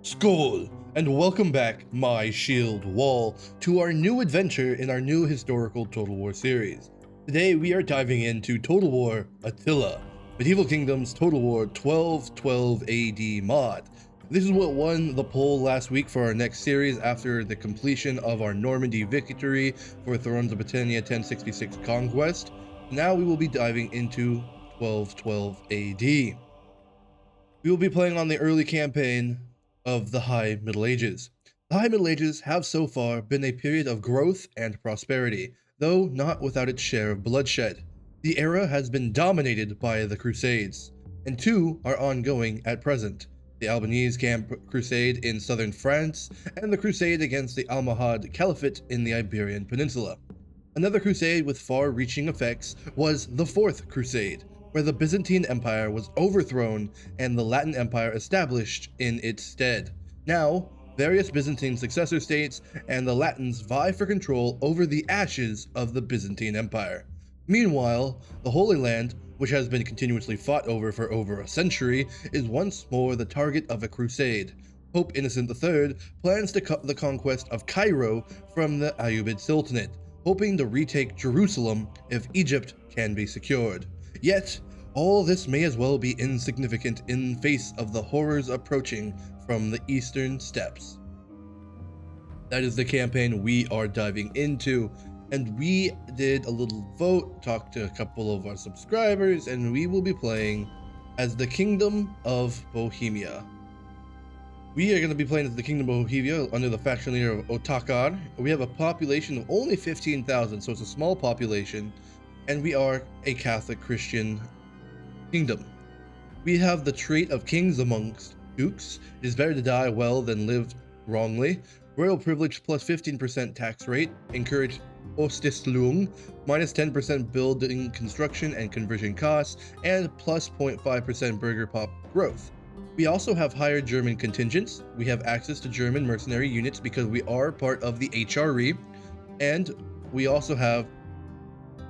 Skål, and welcome back, my shield wall, to our new adventure in our new historical Total War series. Today we are diving into Total War Attila, Medieval Kingdoms Total War 1212 AD mod. This is what won the poll last week for our next series after the completion of our Normandy victory for Thrones of Britannia 1066 conquest. Now we will be diving into 1212 AD. We will be playing on the early campaign of the High Middle Ages. The High Middle Ages have so far been a period of growth and prosperity, though not without its share of bloodshed. The era has been dominated by the Crusades, and two are ongoing at present: the Albanese Crusade in southern France, and the Crusade against the Almohad Caliphate in the Iberian Peninsula. Another crusade with far-reaching effects was the Fourth Crusade, where the Byzantine Empire was overthrown and the Latin Empire established in its stead. Now, various Byzantine successor states and the Latins vie for control over the ashes of the Byzantine Empire. Meanwhile, the Holy Land, which has been continuously fought over for over a century, is once more the target of a crusade. Pope Innocent III plans to cut the conquest of Cairo from the Ayyubid Sultanate, hoping to retake Jerusalem if Egypt can be secured. Yet, all this may as well be insignificant in face of the horrors approaching from the eastern steppes. That is the campaign we are diving into, and we did a little vote, talked to a couple of our subscribers, and we will be playing as the Kingdom of Bohemia. We are going to be playing as the Kingdom of Bohemia under the faction leader of Otakar. We have a population of only 15,000, so it's a small population, and we are a Catholic Christian kingdom. We have the trait of kings amongst dukes. It is better to die well than live wrongly. Royal privilege plus 15% tax rate. Encourage Ostislung, minus 10% building construction and conversion costs, and plus 0.5% burger pop growth. We also have higher German contingents. We have access to German mercenary units because we are part of the HRE, and we also have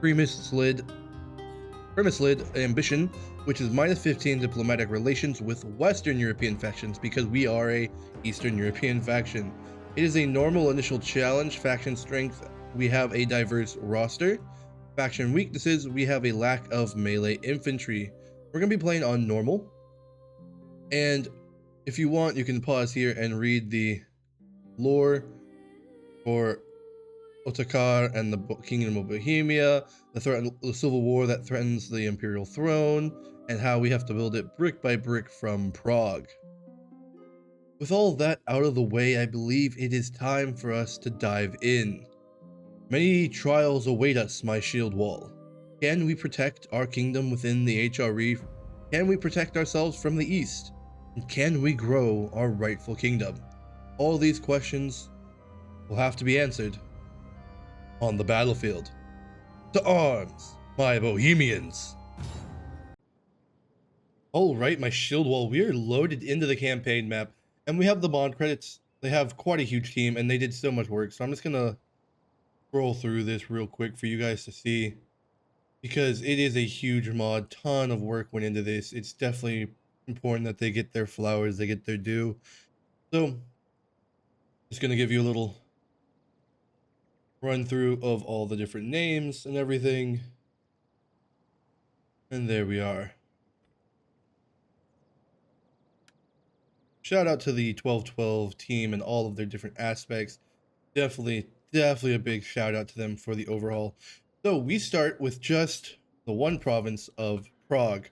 Primislid ambition, which is minus 15 diplomatic relations with Western European factions because we are a Eastern European faction. It is a normal initial challenge. Faction strength, we have a diverse roster. Faction weaknesses, we have a lack of melee infantry. We're going to be playing on normal. And if you want, you can pause here and read the lore for Otakar and the Kingdom of Bohemia, the civil war that threatens the imperial throne, and how we have to build it brick by brick from Prague. With all that out of the way, I believe it is time for us to dive in. Many trials await us, my shield wall. Can we protect our kingdom within the HRE? Can we protect ourselves from the east? And can we grow our rightful kingdom? All these questions will have to be answered on the battlefield. To arms, my Bohemians! Alright, my shield wall, we are loaded into the campaign map, and we have the mod credits. They have quite a huge team, and they did so much work, so I'm just gonna scroll through this real quick for you guys to see, because it is a huge mod. Ton of work went into this. It's definitely important that they get their flowers, they get their due. So, just gonna give you a little run through of all the different names and everything. And there we are. Shout out to the 1212 team and all of their different aspects. Definitely a big shout out to them for the overhaul. So we start with just the one province of Prague.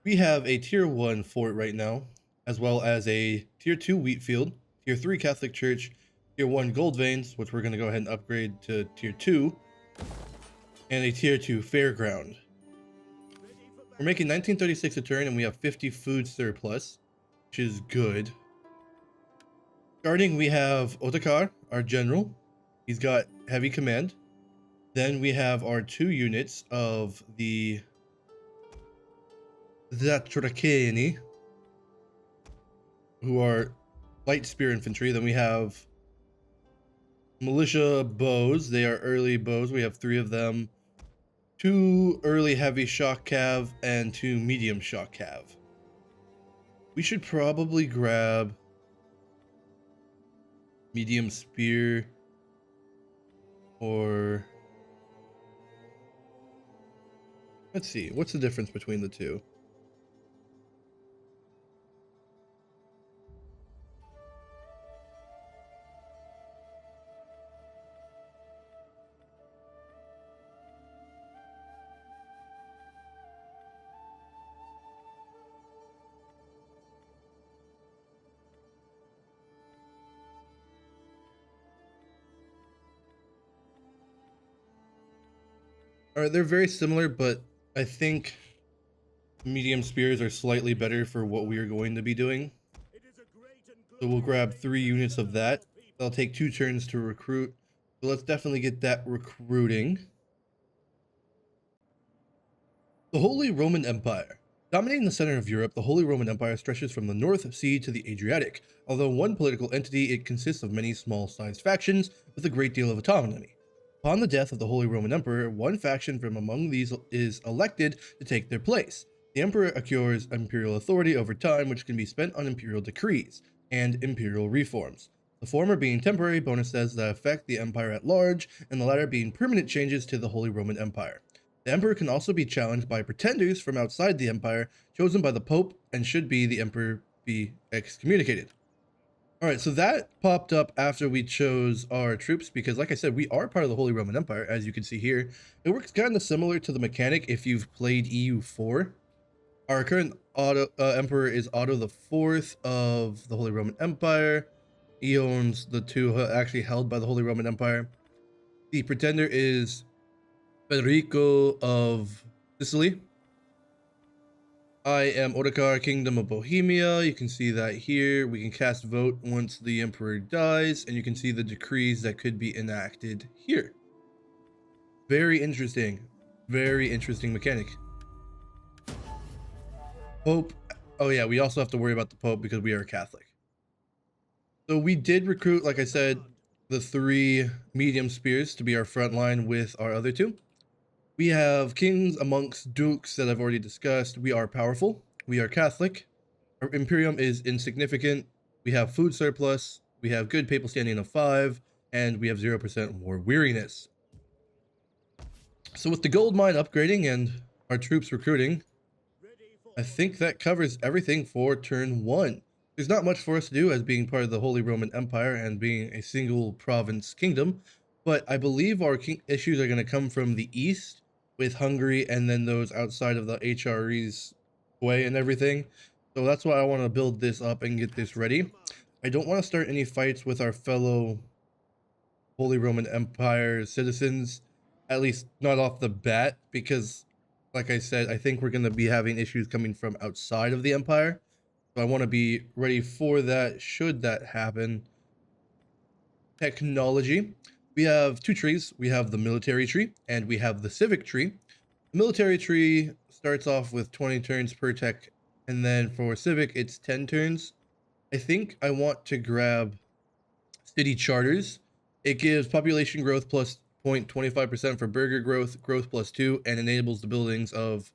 We have a tier 1 fort right now, as well as a tier 2 wheat field, tier 3 Catholic Church, tier 1 gold veins, which we're going to go ahead and upgrade to tier 2, and a tier 2 fairground. We're making 1936 a turn, and we have 50 food surplus, which is good. Starting, we have Otakar, our general. He's got heavy command. Then we have our 2 units of the Zatrakeni, who are light spear infantry. Then we have militia bows. They are early bows. We have 3 of them, 2 early heavy shock cav and 2 medium shock cav. We should probably grab medium spear or let's see, what's the difference between the two? All right, they're very similar, but I think medium spears are slightly better for what we are going to be doing. So we'll grab 3 units of that. That'll take 2 turns to recruit. So let's definitely get that recruiting. The Holy Roman Empire. Dominating the center of Europe, the Holy Roman Empire stretches from the North Sea to the Adriatic. Although one political entity, it consists of many small-sized factions with a great deal of autonomy. Upon the death of the Holy Roman Emperor, one faction from among these is elected to take their place. The Emperor acquires imperial authority over time, which can be spent on imperial decrees and imperial reforms. The former being temporary bonuses that affect the empire at large, and the latter being permanent changes to the Holy Roman Empire. The emperor can also be challenged by pretenders from outside the empire, chosen by the Pope, and should the emperor be excommunicated. Alright, so that popped up after we chose our troops, because like I said, we are part of the Holy Roman Empire, as you can see here. It works kind of similar to the mechanic if you've played EU4. Our current emperor is Otto the Fourth of the Holy Roman Empire. He owns the 2 actually held by the Holy Roman Empire. The pretender is Federico of Sicily. I am Ottokar, Kingdom of Bohemia. You can see that here. We can cast vote once the emperor dies, and you can see the decrees that could be enacted here. Very interesting mechanic. Pope. Oh yeah, we also have to worry about the Pope because we are Catholic. So we did recruit, like I said, the 3 medium spears to be our front line with our other 2. We have kings amongst dukes that I've already discussed. We are powerful. We are Catholic. Our Imperium is insignificant. We have food surplus. We have good papal standing of 5. And we have 0% war weariness. So with the gold mine upgrading and our troops recruiting, I think that covers everything for turn 1. There's not much for us to do as being part of the Holy Roman Empire and being a single province kingdom. But I believe our issues are going to come from the east, with Hungary and then those outside of the HRE's way and everything. So that's why I want to build this up and get this ready. I don't want to start any fights with our fellow Holy Roman Empire citizens, at least not off the bat, because like I said, I think we're going to be having issues coming from outside of the empire. So I want to be ready for that should that happen. Technology. We have 2 trees. We have the military tree and we have the civic tree. The military tree starts off with 20 turns per tech, and then for civic, it's 10 turns. I think I want to grab city charters. It gives population growth plus 0.25% for burger growth, growth plus 2, and enables the buildings of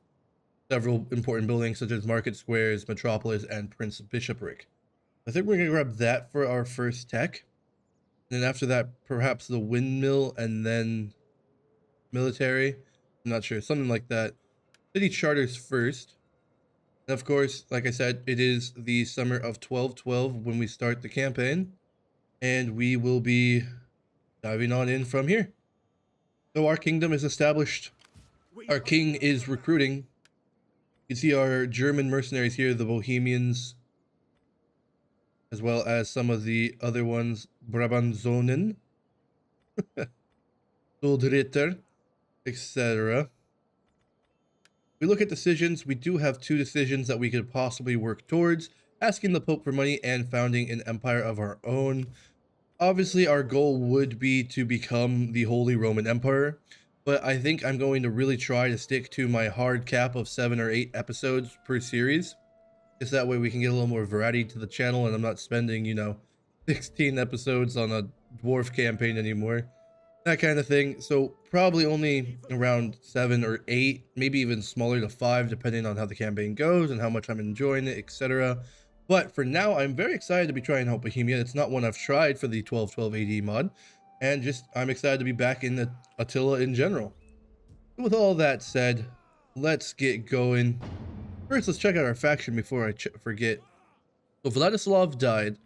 several important buildings such as market squares, metropolis, and Prince Bishopric. I think we're going to grab that for our first tech. And then after that, perhaps the windmill and then military. I'm not sure, something like that. City charters first. And of course, like I said, it is the summer of 1212 when we start the campaign. And we will be diving on in from here. So our kingdom is established. Our king is recruiting. You can see our German mercenaries here, the Bohemians, as well as some of the other ones, Brabantzonen, Soldritter, etc. We look at decisions. We do have 2 decisions that we could possibly work towards: asking the Pope for money and founding an empire of our own. Obviously, our goal would be to become the Holy Roman Emperor, but I think I'm going to really try to stick to my hard cap of 7 or 8 episodes per series. Just that way we can get a little more variety to the channel, and I'm not spending, 16 episodes on a dwarf campaign anymore. that kind of thing. So probably only around 7 or 8, maybe even smaller to 5, depending on how the campaign goes and how much I'm enjoying it, etc. But for now, I'm very excited to be trying out Bohemia. It's not one I've tried for the 1212 AD mod, and just I'm excited to be back in the Attila in general. With all that said, let's get going. First, let's check out our faction before I forget. So Vladislav died,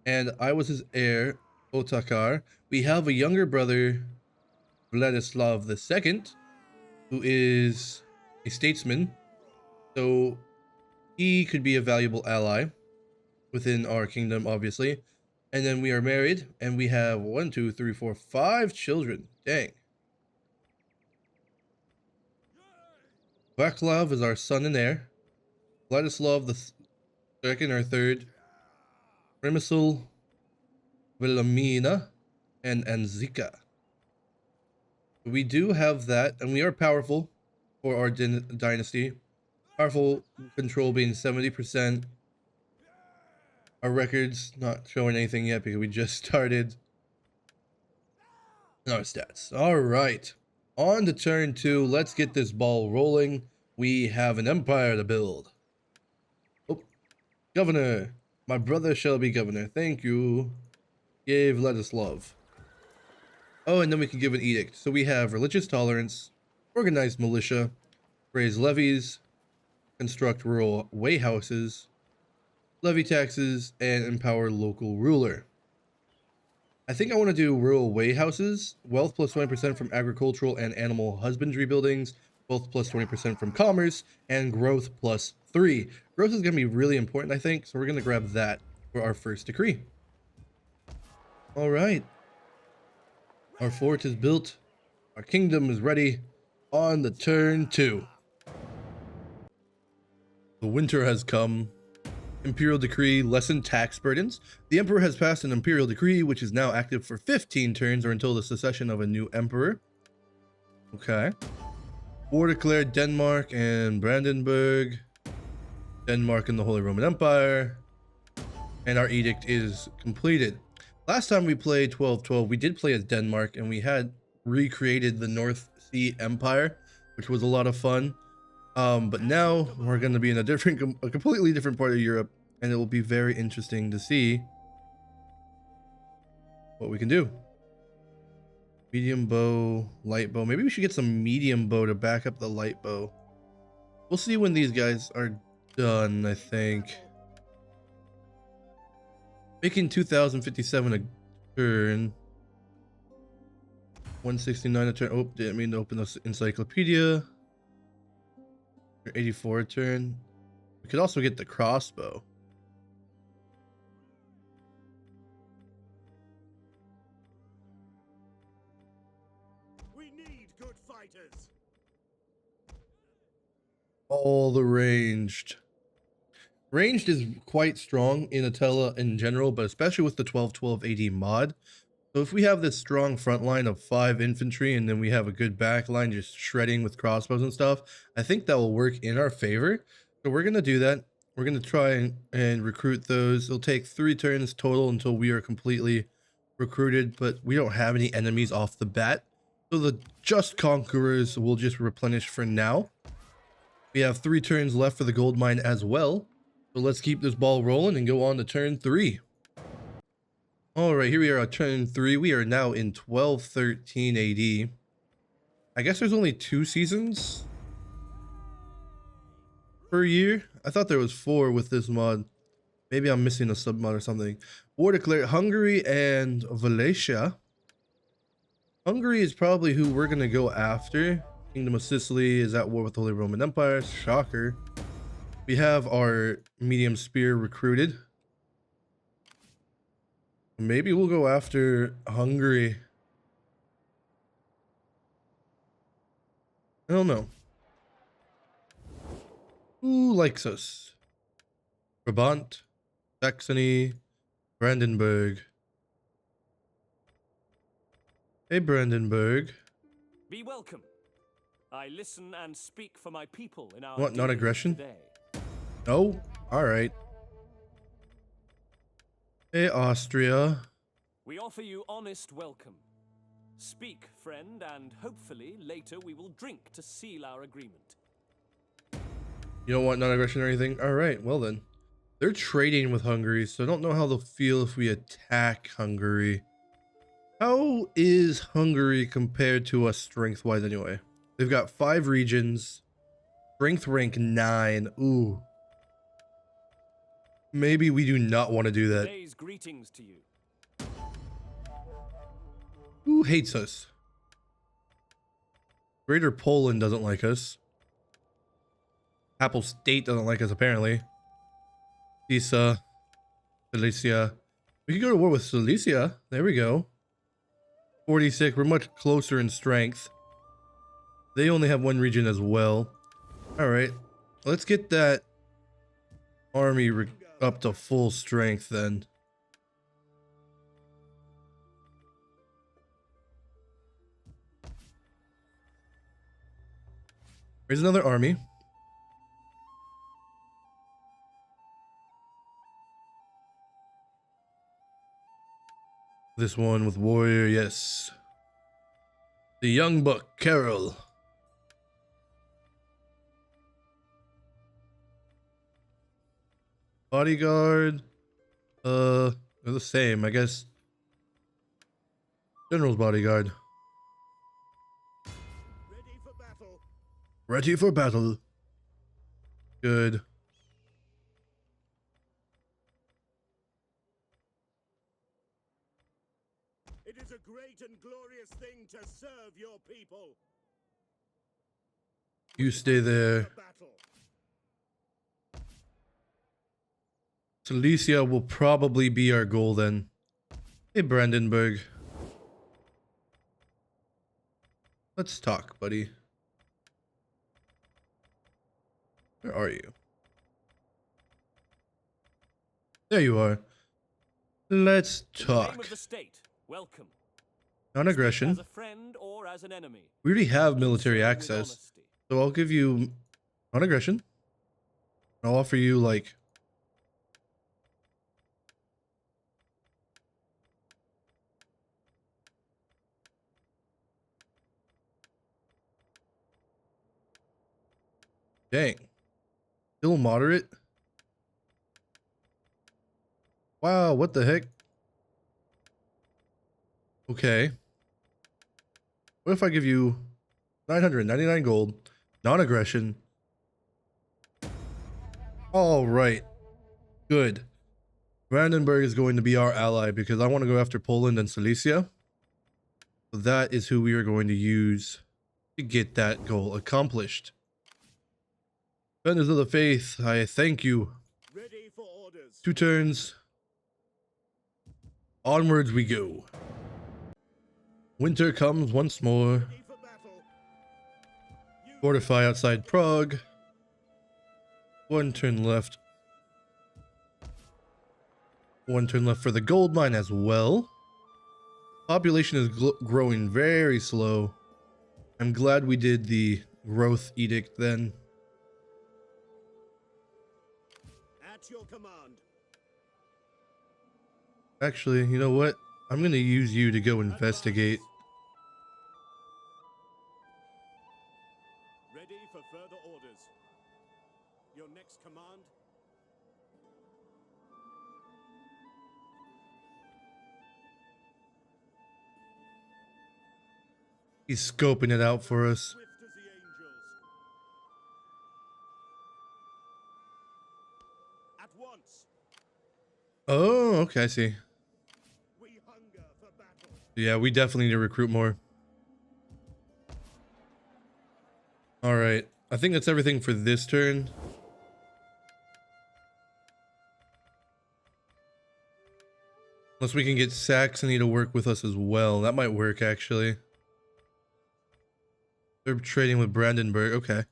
and I was his heir, Otakar. We have a younger brother, Vladislav II, who is a statesman, so he could be a valuable ally within our kingdom, obviously. And then we are married, and we have 1, 2, 3, 4, 5 children. Dang. Vaclav is our son and heir. Vladislav the second or third. Primisil, Wilhelmina, and Anzika. We do have that, and we are powerful for our dynasty. Powerful control being 70%. Our records not showing anything yet because we just started. Our stats. All right. On to turn 2. Let's get this ball rolling. We have an empire to build. Oh, governor. My brother shall be governor. Thank you. Yay, Vladislav. Oh, and then we can give an edict. So we have religious tolerance, organized militia, raise levies, construct rural way houses, levy taxes, and empower local ruler. I think I want to do rural way houses, wealth plus 20% from agricultural and animal husbandry buildings, wealth plus 20% from commerce, and growth plus 3. Growth is going to be really important, I think, so we're going to grab that for our first decree. All right. Our fort is built. Our kingdom is ready. On the turn 2. The winter has come. Imperial decree, lessen tax burdens. The emperor has passed an imperial decree, which is now active for 15 turns or until the succession of a new emperor. Okay. War declared Denmark and Brandenburg. Denmark and the Holy Roman Empire. And our edict is completed. Last time we played 1212, we did play as Denmark, and we had recreated the North Sea Empire, which was a lot of fun. But now we're going to be in a completely different part of Europe, and it will be very interesting to see what we can do. Medium bow, light bow. Maybe we should get some medium bow to back up the light bow. We'll see when these guys are done, I think. Making 2,057 a turn. 169 a turn. Oh, didn't mean to open this encyclopedia. 84 a turn. We could also get the crossbow. We need good fighters. All the ranged. Ranged is quite strong in Attila in general, but especially with the 1212 AD mod. So if we have this strong front line of 5 infantry and then we have a good back line just shredding with crossbows and stuff, I think that will work in our favor. So we're going to do that. We're going to try and recruit those. It'll take 3 turns total until we are completely recruited, but we don't have any enemies off the bat. So the just conquerors will just replenish for now. We have 3 turns left for the gold mine as well. So let's keep this ball rolling and go on to turn 3. All right, here we are at turn 3. We are now in 1213 AD. I guess there's only 2 seasons per year. I thought there was 4 with this mod. Maybe I'm missing a sub mod or something. War declared Hungary and Silesia. Hungary is probably who we're going to go after. Kingdom of Sicily is at war with the Holy Roman Empire. Shocker. We have our medium spear recruited. Maybe we'll go after Hungary. I don't know. Who likes us? Brabant, Saxony, Brandenburg. Hey, Brandenburg. Be welcome. I listen and speak for my people in our What, not aggression? today. No? Alright. Hey, Austria. We offer you honest welcome. Speak, friend, and hopefully later we will drink to seal our agreement. You don't want non-aggression or anything? Alright, well then. They're trading with Hungary, so I don't know how they'll feel if we attack Hungary. How is Hungary compared to us strength-wise anyway? They've got 5 regions. Strength rank 9. Ooh. Maybe we do not want to do that. Today's greetings to you. Who hates us? Greater Poland doesn't like us. Apple State doesn't like us, apparently. Silesia. We could go to war with Silesia. There we go. 46. We're much closer in strength. They only have 1 region as well. Alright. Let's get that army up to full strength then. Here's another army. This one with warrior, yes. The young buck, Carol. Bodyguard. They're the same, I guess. General's bodyguard. Ready for battle. Ready for battle. Good. It is a great and glorious thing to serve your people. You stay there. For battle. Silesia will probably be our goal then. Hey, Brandenburg. Let's talk, buddy. Where are you? There you are. Let's In the name talk. of the state, welcome. Non-aggression. As a friend or as an enemy. We already have military With access, honesty. so I'll give you non-aggression. I'll offer you like dang. Still moderate. Wow, what the heck? Okay. What if I give you 999 gold, non-aggression? All right. Good. Brandenburg is going to be our ally because I want to go after Poland and Silesia. So that is who we are going to use to get that goal accomplished. Defenders of the Faith, I thank you. Ready for orders. 2 turns. Onwards we go. Winter comes once more. Ready for battle. You Fortify outside Prague. 1 turn left. 1 turn left for the gold mine as well. Population is growing very slow. I'm glad we did the growth edict then. at your command. Actually, you know what? I'm gonna use you to go investigate. Ready for further orders. Your next command. He's scoping it out for us. Swift as the angels. At once. Oh, okay, I see. We hunger for battle. Yeah, we definitely need to recruit more. All right, I think that's everything for this turn. Unless we can get Saxony to work with us as well. That might work, actually. They're trading with Brandenburg. Okay.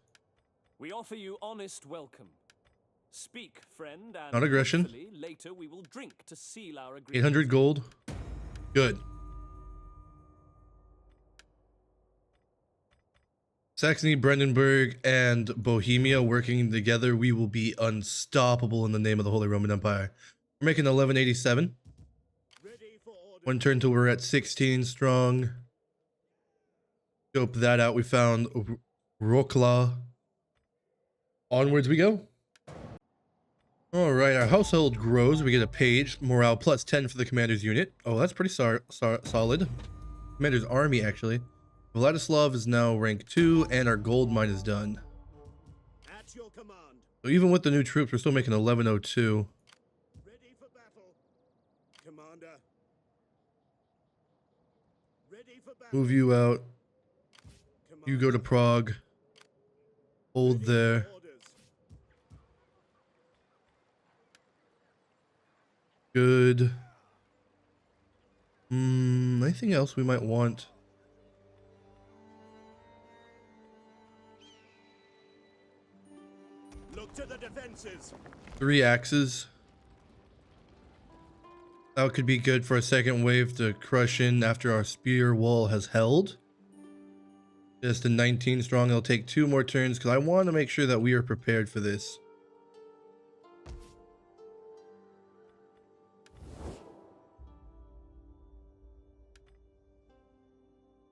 We offer you honest welcome. Speak, friend, and Not aggression. hopefully later we will drink to seal our agreement. 800 gold. Good. Saxony, Brandenburg, and Bohemia working together. We will be unstoppable in the name of the Holy Roman Empire. We're making 1187. Ready for orders. 1 turn till we're at 16 strong. Scope that out. We found Rokla. Onwards we go. All right, our household grows. We get a page. Morale plus 10 for the commander's unit. Oh, that's pretty solid. Commander's army, actually. Vladislav is now rank 2, and our gold mine is done. At your command. So even with the new troops, we're still making 1102. Ready for battle. Commander. Ready for battle. Move you out. Commander. You go to Prague. Hold Ready for there. orders. Good. Anything else we might want? Look to the defenses. 3 axes. That could be good for a second wave to crush in after our spear wall has held. Just a 19 strong. It'll take 2 more turns because I want to make sure that we are prepared for this.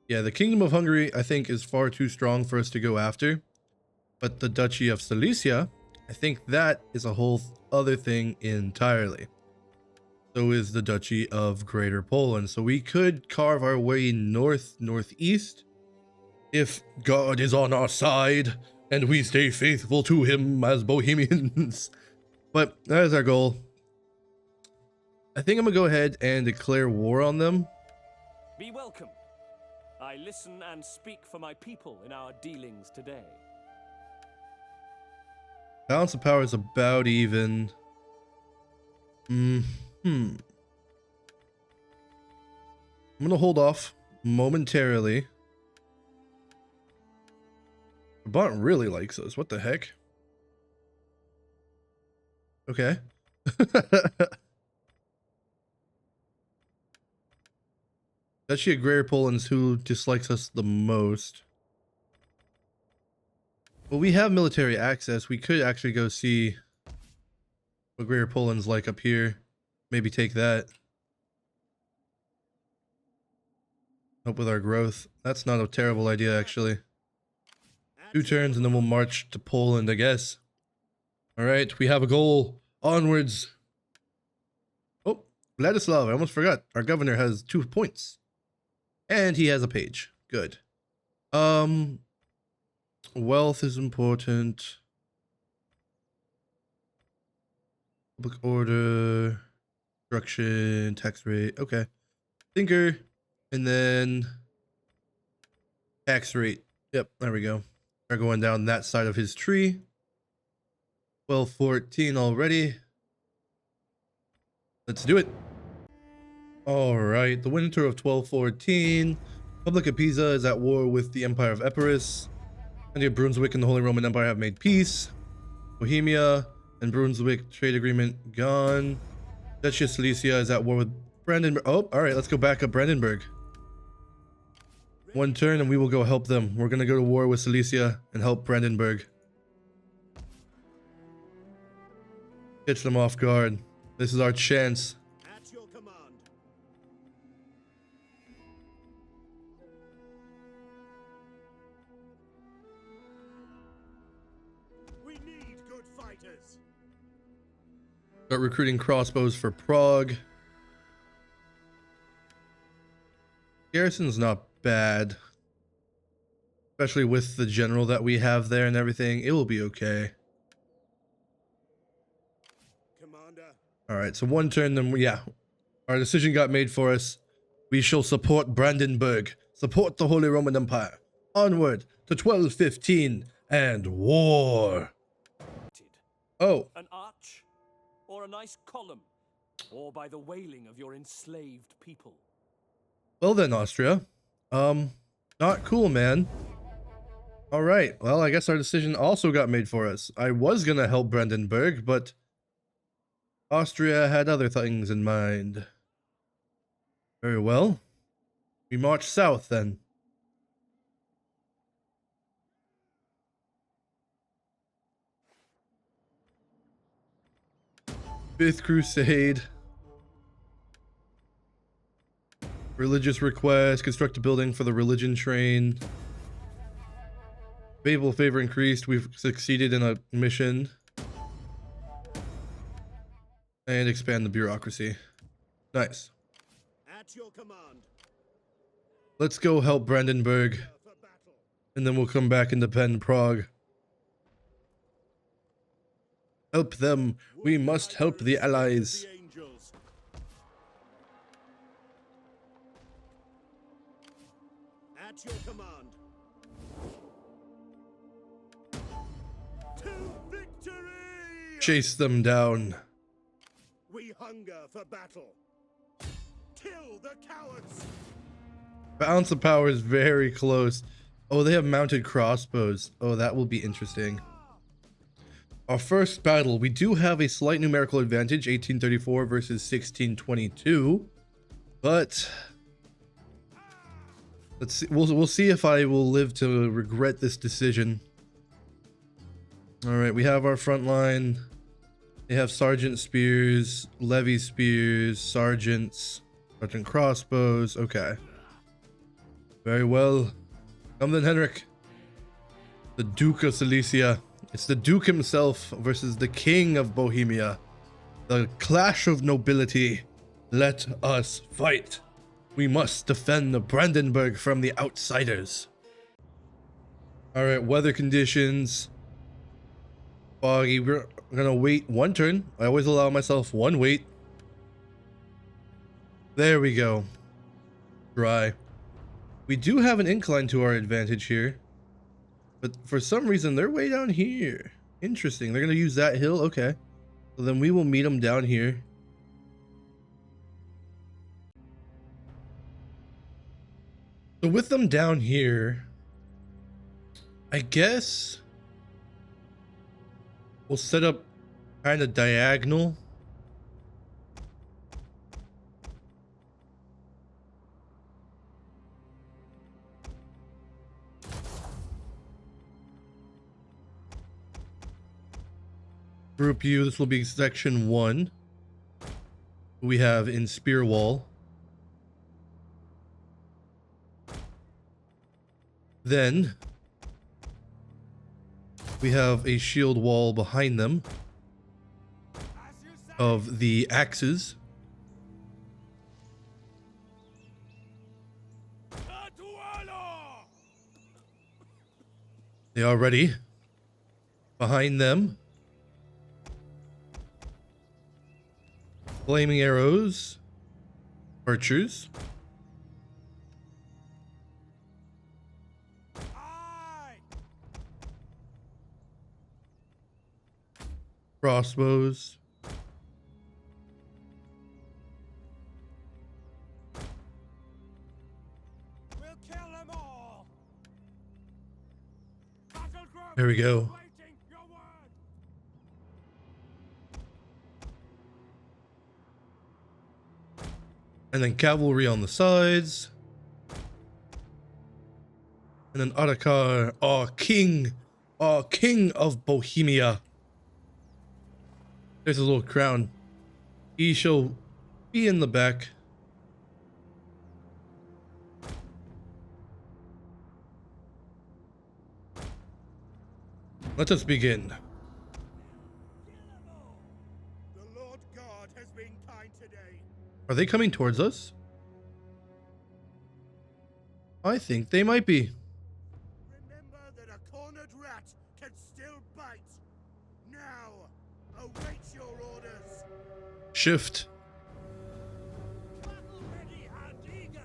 Yeah, the Kingdom of Hungary, I think, is far too strong for us to go after. But the Duchy of Silesia, I think that is a whole other thing entirely. So is the Duchy of Greater Poland. So we could carve our way northeast if God is on our side and we stay faithful to him as Bohemians. But that is our goal. I think I'm going to go ahead and declare war on them. Be welcome. I listen and speak for my people in our dealings today. Balance of power is about even. I'm gonna hold off momentarily. Bont really likes us. What the heck? Okay. Duchy of Greater Poland's who dislikes us the most. Well, we have military access. We could actually go see what Greater Poland's like up here. Maybe take that. Help with our growth. That's not a terrible idea, actually. 2 turns and then we'll march to Poland, I guess. Alright, we have a goal. Onwards. Oh, Vladislav, I almost forgot. Our governor has 2 points. And he has a page. Good. Wealth is important. Public order. Construction. Tax rate. Okay. Thinker. And then tax rate. Yep, there we go. We're going down that side of his tree. 1214 already. Let's do it. All right, the winter of 1214. Republic of Pisa is at war with the Empire of Epirus. County of Brunswick and the Holy Roman Empire have made peace. Bohemia and Brunswick trade agreement gone. Duchy of Silesia is at war with Brandenburg. Oh, all right, let's go back up Brandenburg. 1 turn and we will go help them. We're gonna go to war with Silesia and help Brandenburg. Catch them off guard. This is our chance. At your command. We need good fighters. Start recruiting crossbows for Prague. Garrison's not bad. Especially with the general that we have there and everything. It will be okay. Commander. Alright, so 1 turn, then yeah. Our decision got made for us. We shall support Brandenburg. Support the Holy Roman Empire. Onward to 1215 and war. Oh, An arch, or a nice column, or by the wailing of your enslaved people. well then, Austria. Not cool, man. Alright, well, I guess our decision also got made for us. I was gonna help Brandenburg, but Austria had other things in mind. Very well. We march south then. Fifth Crusade. Religious request. Construct a building for the religion train. Babel favor increased. We've succeeded in a mission. And expand the bureaucracy. Nice. At your command. Let's go help Brandenburg. For battle. And then we'll come back and defend Prague. Help them. We must help the allies. The angels. At your command. To victory! Chase them down. We hunger for battle. Kill the cowards. Balance of power is very close. Oh, they have mounted crossbows. Oh, that will be interesting. Our first battle, we do have a slight numerical advantage, 1834 versus 1622. But let's see. We'll see if I will live to regret this decision. All right, we have our front line. They have sergeant spears, levy spears, sergeant crossbows. Okay. Very well. Come then, Henrik. The Duke of Silesia. It's the Duke himself versus the King of Bohemia. The clash of nobility. Let us fight. We must defend Brandenburg from the outsiders. All right, weather conditions. Foggy. We're gonna wait one turn. I always allow myself one wait. There we go. Dry. We do have an incline to our advantage here. But for some reason, they're way down here. Interesting. They're gonna use that hill. Okay. So then we will meet them down here. So with them down here, I guess we'll set up kind of diagonal. Group U, this will be section 1. We have in spear wall. Then we have a shield wall behind them of the axes. They are ready. Behind them, flaming arrows, archers. Crossbows. We'll kill them all. There we go. And then cavalry on the sides. And then Ottokar, our king of Bohemia. There's a little crown. He shall be in the back. Let us begin. The Lord God has been kind today. Are they coming towards us? I think they might be. Remember that a cornered rat can still bite. Now, await your orders. Shift. Battle ready and eager.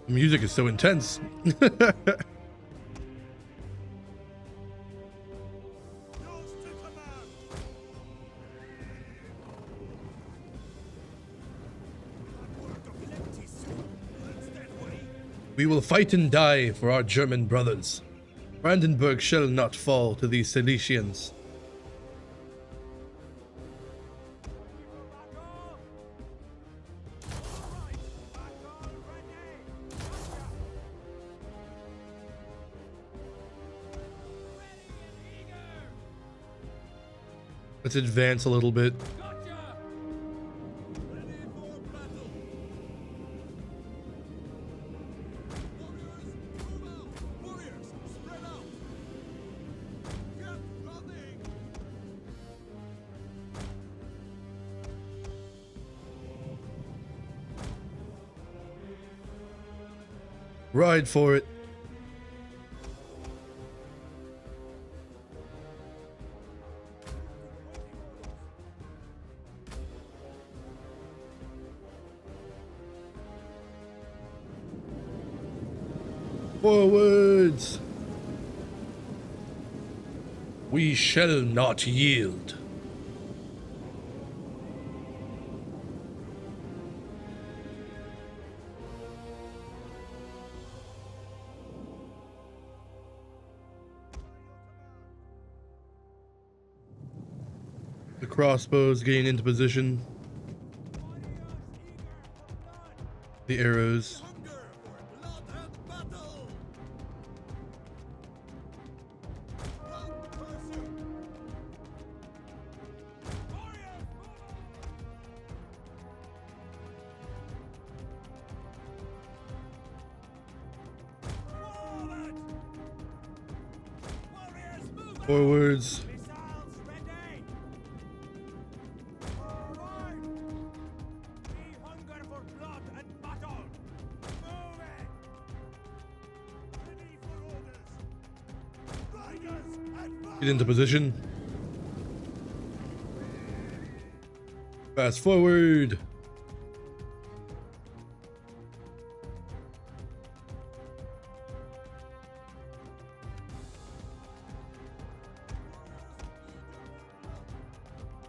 The music is so intense. Yours to command. We will fight and die for our German brothers. Brandenburg shall not fall to these Silesians. Let's advance a little bit. Gotcha! Ready for battle! Warriors, move out! Warriors, spread out! Get running! Ride for it. Forwards! We shall not yield. The crossbows getting into position. The arrows. Hunger for blood and battle! Rout pursuit! Warriors, forward! Warriors, move out! Forwards. Missiles ready! Forward! We hunger for blood and battle! Move it! Ready for orders! Riders, advance! Get into position. Fast forward.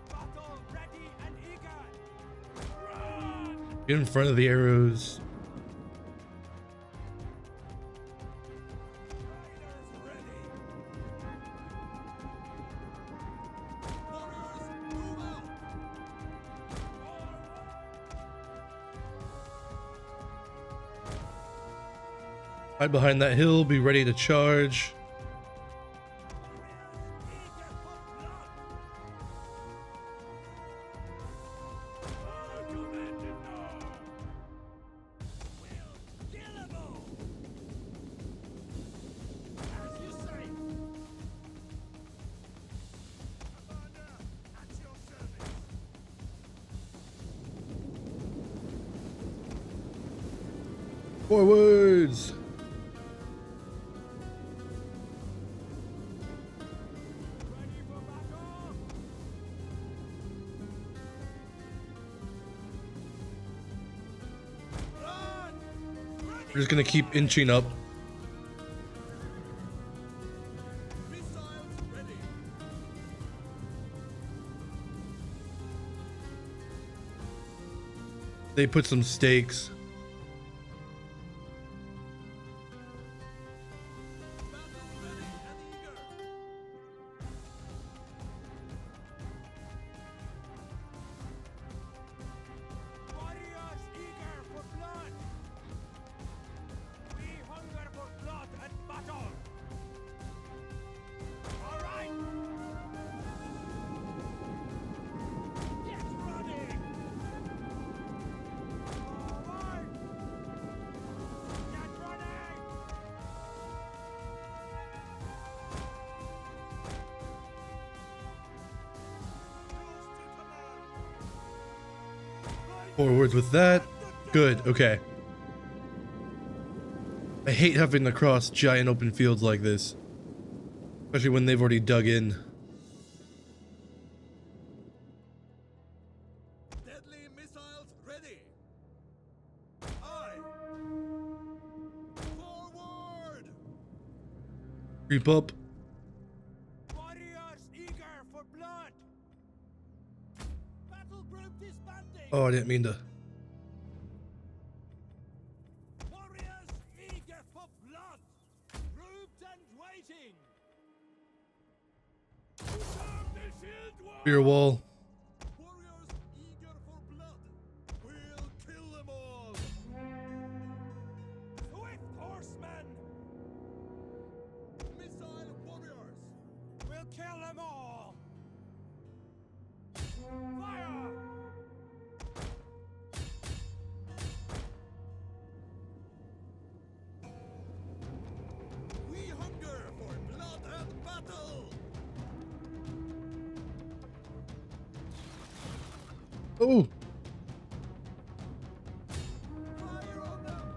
Battle ready and eager! Run! Get in front of the arrows. Riders ready! Warriors, move out! Hide behind that hill. Be ready to charge. Warriors, eager for blood! Our command is now! We'll kill 'em all! As you say! Commander, at your service! Forwards. Ready for battle? Run! We're just gonna keep inching up. Missiles ready! They put some stakes. Battle ready and eager! Warriors eager for blood! We hunger for blood and battle! All right! Get running! Forward! Get running! Close to command! Forwards with that. Good. Okay. I hate having to cross giant open fields like this. Especially when they've already dug in. Deadly missiles ready! Aye! Forward! Creep up. Warriors eager for blood! Battle group disbanding! Oh, I didn't mean to. Warriors eager for blood! Grouped and waiting! Disarm the shield wall! Spear wall. Warriors eager for blood! We'll kill them all! Swift horsemen! Missile warriors! We'll kill them all! Fire! We hunger for blood and battle! Oh, Fire on them!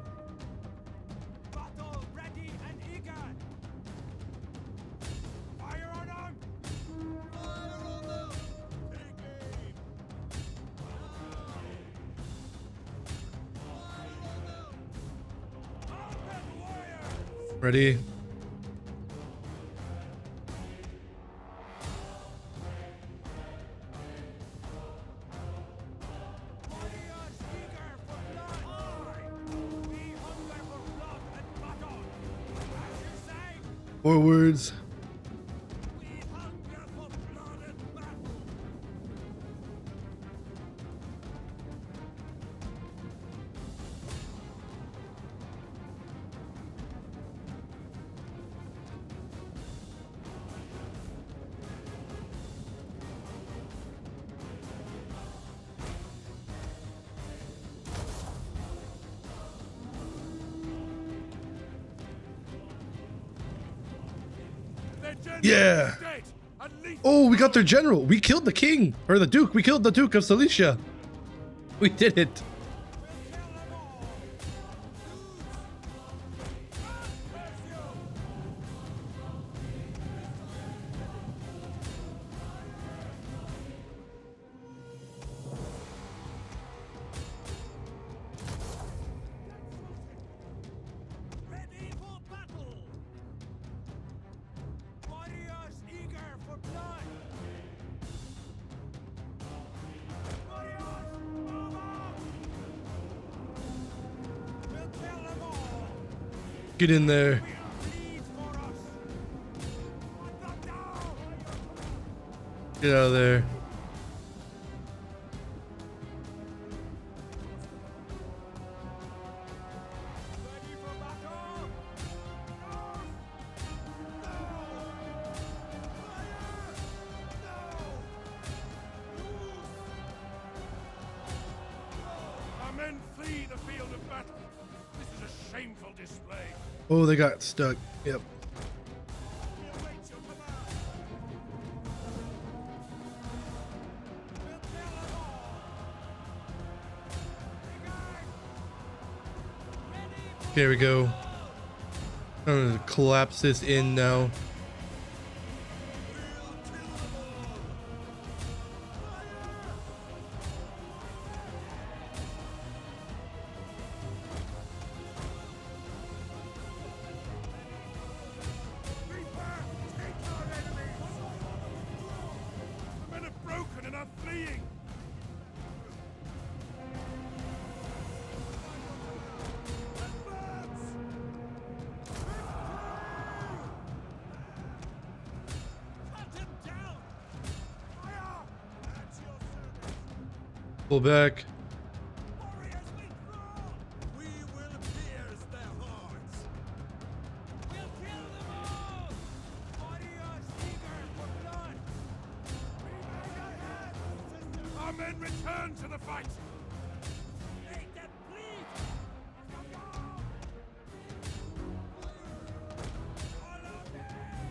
Battle ready and eager! Fire on them! Fire on them! Take aim! Fire on them! Open warriors! ready. Warriors eager for blood! We hunger for blood and battle! As you say, Forwards. we hunger for blood and battle! Yeah. Oh, we got their general. We killed the king, or the duke. We killed the Duke of Silesia. We did it. Ready for battle! Warriors eager for blood! Warriors, move up! We'll kill them all! Get in there. Bleed for us! Put them down! Get out of there. Ready for battle? No! No! Fire! No! Our men flee the field of battle. This is a shameful display. Oh, they got stuck. Yep. We await your command. We'll kill them all. Regard. Ready for Here we go. I'm gonna collapse this in now. We'll kill them all. Fire! Reaper, take our enemies! The men are broken and are fleeing! Advance! Cut him down! Fire! At your service! Pull back. Warriors, withdraw! We will pierce their hearts! We'll kill them all! Warriors eager for blood! Remain ahead! Our men return to the fight! Make them bleed! Follow me! Battle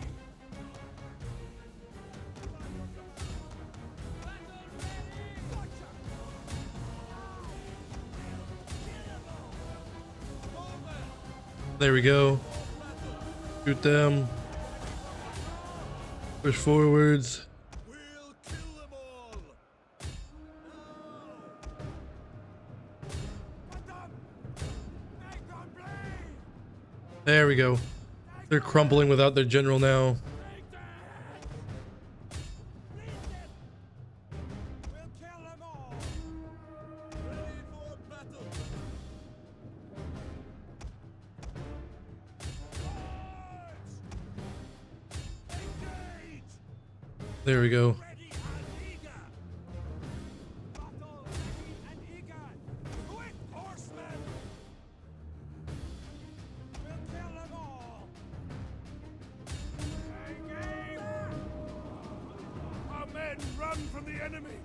ready! Gotcha! There we go. Shoot them. Push forwards. We'll kill them all! Cut them! Make them bleed! There we go. They're crumbling without their general now. Make them! Bleed them! We'll kill them all! Ready for battle! Charge! Engage! There we go. Ready and eager! Battle ready and eager! Quick, horsemen! We'll kill them all! Engage! Our men run from the enemy!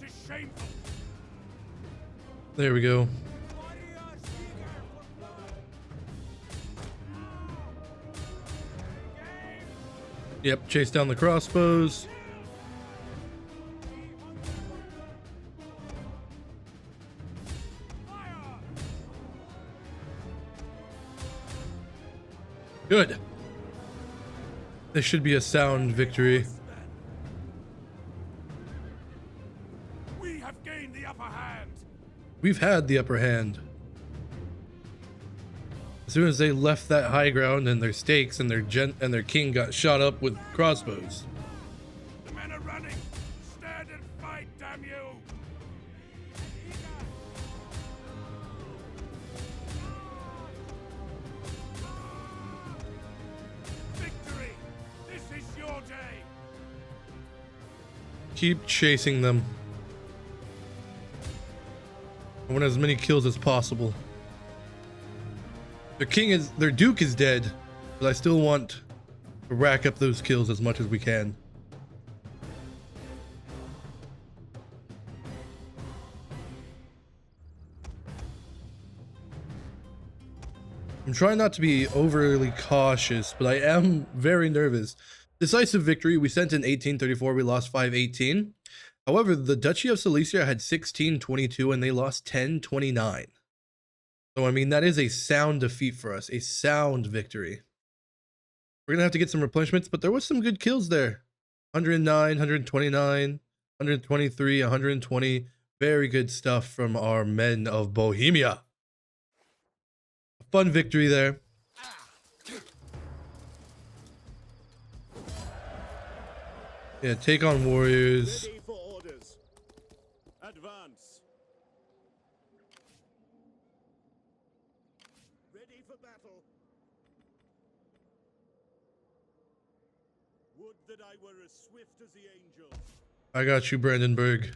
is shameful. There we go. Yep, chase down the crossbows. Good. This should be a sound victory. We have gained the upper hand. We've had the upper hand. As soon as they left that high ground and their stakes and their king got shot up with crossbows. The men are running. Stand and fight, damn you. Victory. This is your day. Keep chasing them. I want as many kills as possible. Their duke is dead, but I still want to rack up those kills as much as we can. I'm trying not to be overly cautious, but I am very nervous. Decisive victory. We sent in 1834. We lost 518. However, the Duchy of Silesia had 1622 and they lost 1029. So, I mean, that is a sound defeat for us. A sound victory. We're going to have to get some replenishments, but there was some good kills there. 109, 129, 123, 120. Very good stuff from our men of Bohemia. A fun victory there. Yeah, take on warriors. Ready for orders. Advance. Ready for battle. Would that I were as swift as the angels. I got you, Brandenburg.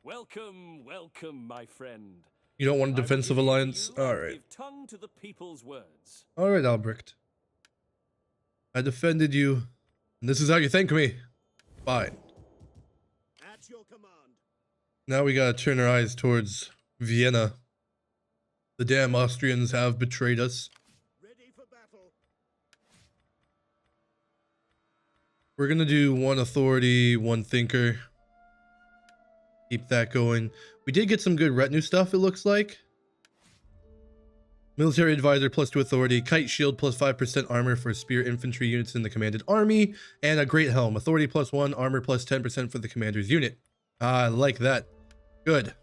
Welcome, welcome, my friend. You don't want a defensive alliance? Alright. Give tongue to the people's words. Alright, Albrecht. I defended you, and this is how you thank me. Fine. At your command. Now we gotta turn our eyes towards Vienna. The damn Austrians have betrayed us. Ready for battle. We're gonna do one authority, one thinker. Keep that going. We did get some good retinue stuff, it looks like. Military advisor +2 authority, kite shield +5% armor for spear infantry units in the commanded army, and a great helm. Authority +1, armor +10% for the commander's unit. I like that. Good.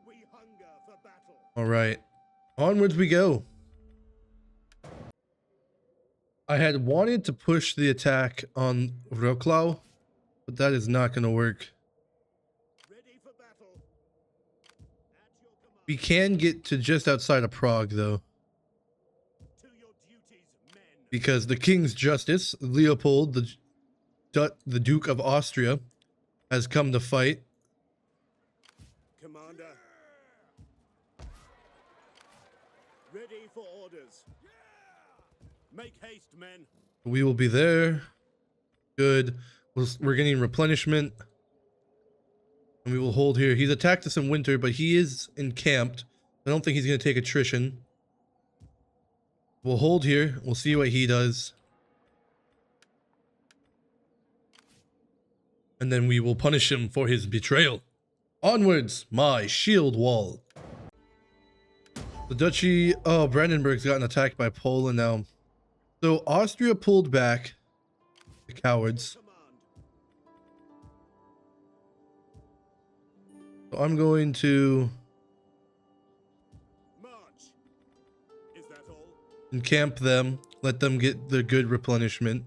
We hunger for battle. All right, onwards we go. I had wanted to push the attack on Wrocław, but that is not going to work. Ready for battle. At your command. We can get to just outside of Prague, though, To your duties, men. because the King's Justice, Leopold, the Duke of Austria, has come to fight. Commander. Ready for orders. Make haste, men. We will be there. Good. We're getting replenishment. And we will hold here. He's attacked us in winter, but he is encamped. I don't think he's going to take attrition. We'll hold here. We'll see what he does. And then we will punish him for his betrayal. Onwards, my shield wall. The Duchy... Oh, Brandenburg's gotten attacked by Poland now. So Austria pulled back. The cowards. Command. So I'm going to March. Is that all? encamp them. Let them get the good replenishment.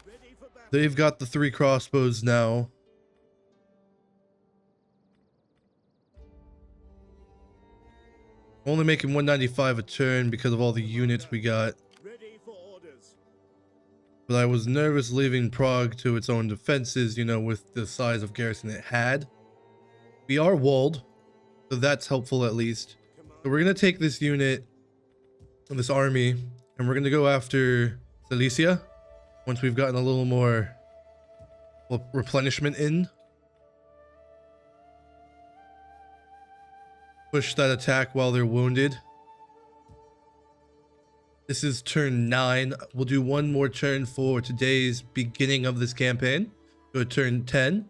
Ready for battle. They've got the 3 crossbows now. Only making 195 a turn because of all the units we got. Ready for orders. But I was nervous leaving Prague to its own defenses, you know, with the size of garrison it had. We are walled, so that's helpful at least. So we're gonna take this unit, this army, and we're gonna go after Silesia once we've gotten a little more replenishment in. Push that attack while they're wounded. This is turn 9. We'll do one more turn for today's beginning of this campaign. Go to turn 10.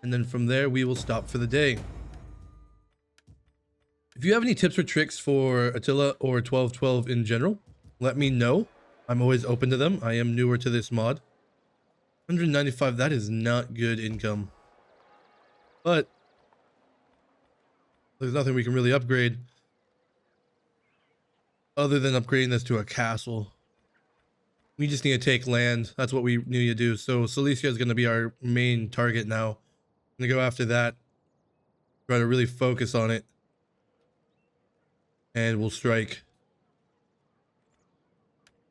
And then from there, we will stop for the day. If you have any tips or tricks for Attila or 1212 in general, let me know. I'm always open to them. I am newer to this mod. 195, that is not good income. But there's nothing we can really upgrade other than upgrading this to a castle. We just need to take land. That's what we need to do. So Silesia is going to be our main target now. I'm going to go after that. Try to really focus on it. And we'll strike.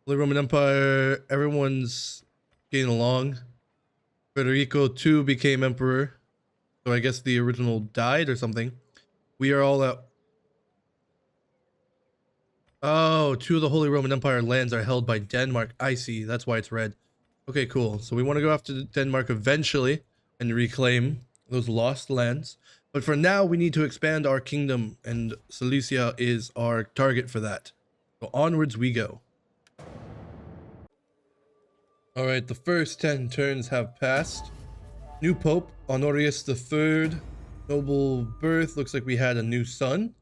Holy Roman Empire, everyone's getting along. Federico II became emperor. So I guess the original died or something. We are all at... Oh, 2 of the Holy Roman Empire lands are held by Denmark. I see. That's why it's red. Okay, cool. So we want to go after Denmark eventually and reclaim those lost lands. But for now, we need to expand our kingdom, and Silesia is our target for that. So onwards we go. All right, the first 10 turns have passed. New Pope, Honorius III. Noble birth, looks like we had a new son.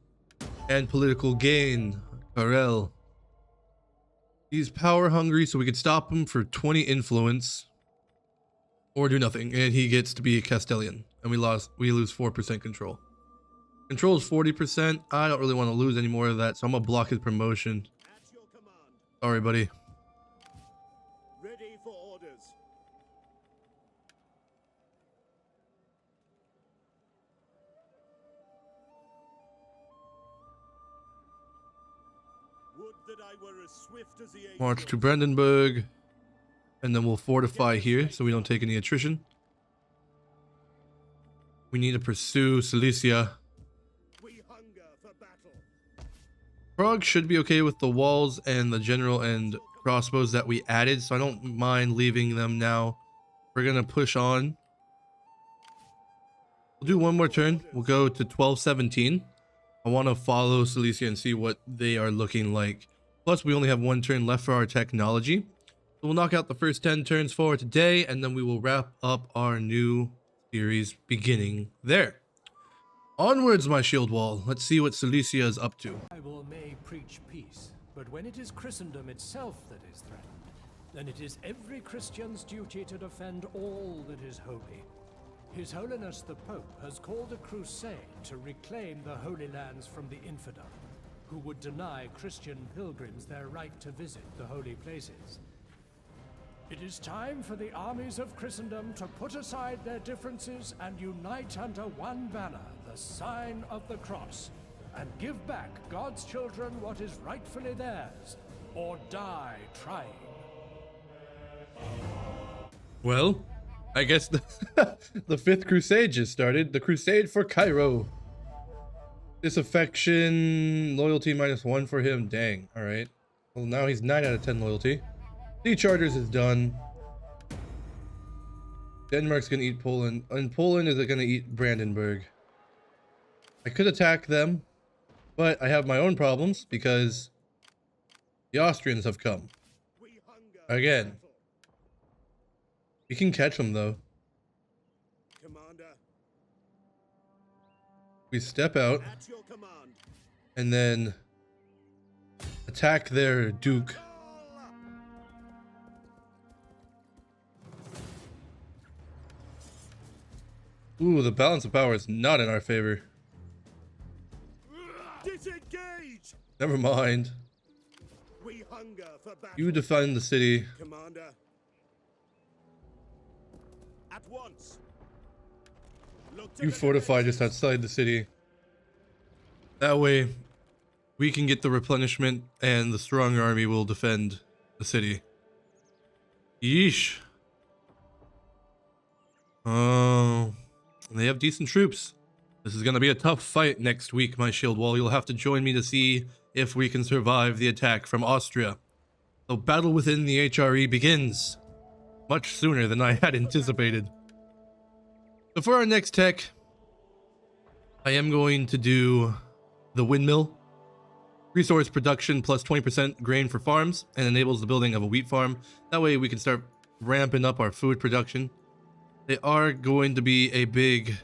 And political gain, Karel. He's power hungry, so we could stop him for 20 influence. Or do nothing, and he gets to be a Castilian. And we lose 4% control. Control is 40%. I don't really want to lose any more of that, so I'm gonna block his promotion. At your command. Sorry, buddy. Ready for orders. Would that I were as swift as the March to angels. Brandenburg. And then we'll fortify here so we don't take any attrition. We need to pursue Silesia. We hunger for battle. Prague should be okay with the walls and the general and crossbows that we added, so I don't mind leaving them now. We're gonna push on. We'll do one more turn. We'll go to 1217. I want to follow Silesia and see what they are looking like. Plus, we only have one turn left for our technology. So we'll knock out the first 10 turns for today, and then we will wrap up our new series beginning there. Onwards, my shield wall. Let's see what Silesia is up to. Bible may preach peace, but when it is Christendom itself that is threatened, then it is every Christian's duty to defend all that is holy. His Holiness the Pope has called a crusade to reclaim the Holy Lands from the infidel, who would deny Christian pilgrims their right to visit the holy places. It is time for the armies of Christendom to put aside their differences and unite under one banner, the sign of the cross, and give back God's children what is rightfully theirs, or die trying. Well, I guess the, the 5th Crusade just started. The Crusade for Cairo. Disaffection, loyalty -1 for him. Dang, alright. Well, now he's 9 out of 10 loyalty. Sea Charters is done. Denmark's gonna eat Poland, and Poland is gonna eat Brandenburg. I could attack them, but I have my own problems because the Austrians have come. We hunger for Again. battle. We can catch them though. Commander, We step out at your command. and then attack their Duke. Ooh, the balance of power is not in our favor. Disengage! Never mind. We hunger for battle. You defend the city. Commander. At once. Look to You the fortify defenses. just outside the city. That way, we can get the replenishment and the stronger army will defend the city. Yeesh. Oh, they have decent troops. This is going to be a tough fight next week, my shield wall. You'll have to join me to see if we can survive the attack from Austria. The battle within the HRE begins much sooner than I had anticipated. So for our next tech, I am going to do the windmill. Resource production plus 20% grain for farms and enables the building of a wheat farm. That way we can start ramping up our food production. They are going to be a big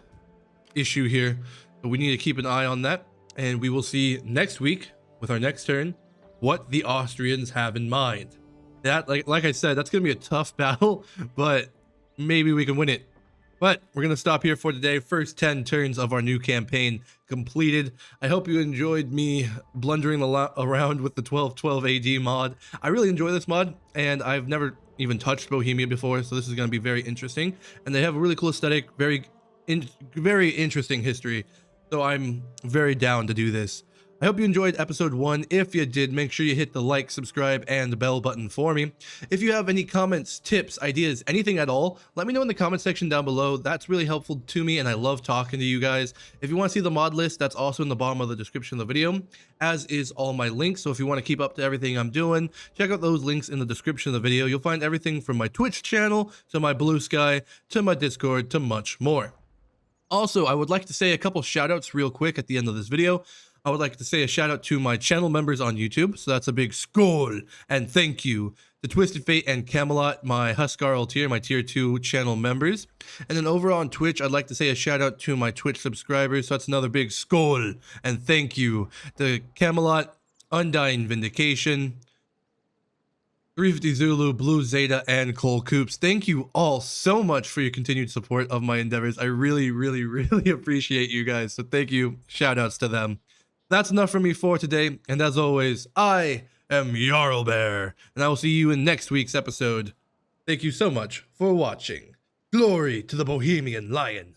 issue here, but we need to keep an eye on that. And we will see next week with our next turn what the Austrians have in mind. That, like I said, that's going to be a tough battle, but maybe we can win it. But we're going to stop here for today. First 10 turns of our new campaign completed. I hope you enjoyed me blundering around with the 1212 AD mod. I really enjoy this mod, and I've never even touched Bohemia before, so this is going to be very interesting. And they have a really cool aesthetic, very interesting history, so I'm very down to do this. I hope you enjoyed episode 1. If you did, make sure you hit the like, subscribe, and the bell button for me. If you have any comments, tips, ideas, anything at all, let me know in the comment section down below. That's really helpful to me, and I love talking to you guys. If you want to see the mod list, that's also in the bottom of the description of the video, as is all my links. So if you want to keep up to everything I'm doing, check out those links in the description of the video. You'll find everything from my Twitch channel, to my Blue Sky, to my Discord, to much more. Also, I would like to say a couple shoutouts real quick at the end of this video. I would like to say a shout out to my channel members on YouTube. So that's a big skål and thank you to Twisted Fate and Camelot, my Huskarl tier, my tier 2 channel members. And then over on Twitch, I'd like to say a shout out to my Twitch subscribers. So that's another big skål and thank you to Camelot, Undying Vindication, 350 Zulu, Blue Zeta, and Cole Coops. Thank you all so much for your continued support of my endeavors. I really, really, really appreciate you guys. So thank you. Shout outs to them. That's enough for me for today, and as always, I am Jarlbear, and I will see you in next week's episode. Thank you so much for watching. Glory to the Bohemian Lion.